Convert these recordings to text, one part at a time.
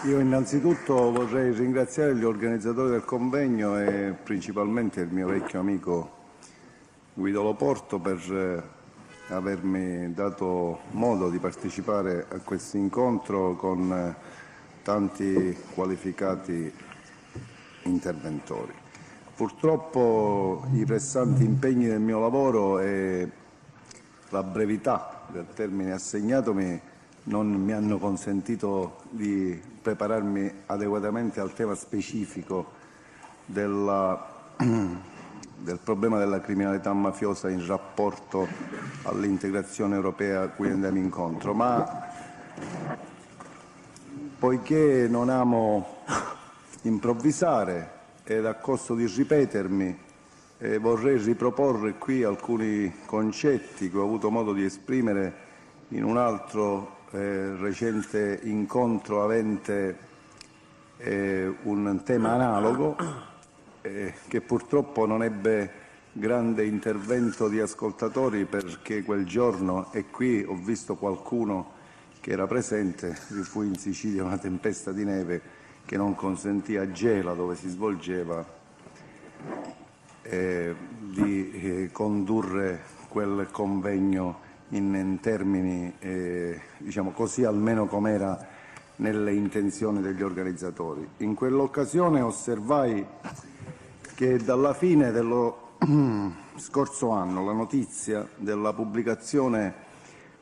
Io innanzitutto vorrei ringraziare gli organizzatori del convegno e principalmente il mio vecchio amico Guido Loporto per avermi dato modo di partecipare a questo incontro con tanti qualificati interventori. Purtroppo i pressanti impegni del mio lavoro e la brevità del termine assegnatomi non mi hanno consentito di prepararmi adeguatamente al tema specifico del problema della criminalità mafiosa in rapporto all'integrazione europea a cui andiamo incontro, ma poiché non amo improvvisare ed a costo di ripetermi, vorrei riproporre qui alcuni concetti che ho avuto modo di esprimere in un altro recente incontro avente un tema analogo che purtroppo non ebbe grande intervento di ascoltatori perché quel giorno, e qui ho visto qualcuno che era presente, vi fu in Sicilia una tempesta di neve che non consentiva a Gela, dove si svolgeva, di condurre quel convegno in termini, diciamo così, almeno com'era nelle intenzioni degli organizzatori. In quell'occasione osservai che dalla fine dello scorso anno la notizia della pubblicazione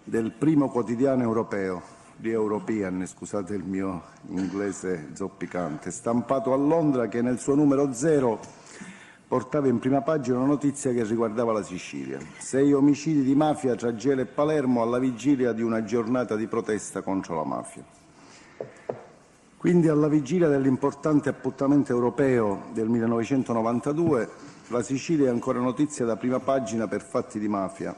del primo quotidiano europeo, di European, scusate il mio inglese zoppicante, stampato a Londra, che nel suo numero 0 portava in prima pagina una notizia che riguardava la Sicilia. 6 omicidi di mafia tra Gela e Palermo alla vigilia di una giornata di protesta contro la mafia. Quindi, alla vigilia dell'importante appuntamento europeo del 1992, la Sicilia è ancora notizia da prima pagina per fatti di mafia,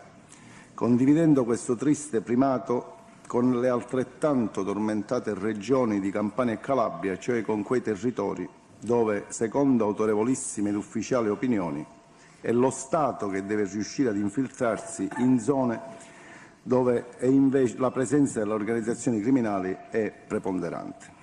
condividendo questo triste primato con le altrettanto tormentate regioni di Campania e Calabria, cioè con quei territori dove, secondo autorevolissime ed ufficiali opinioni, è lo Stato che deve riuscire ad infiltrarsi in zone dove invece la presenza delle organizzazioni criminali è preponderante.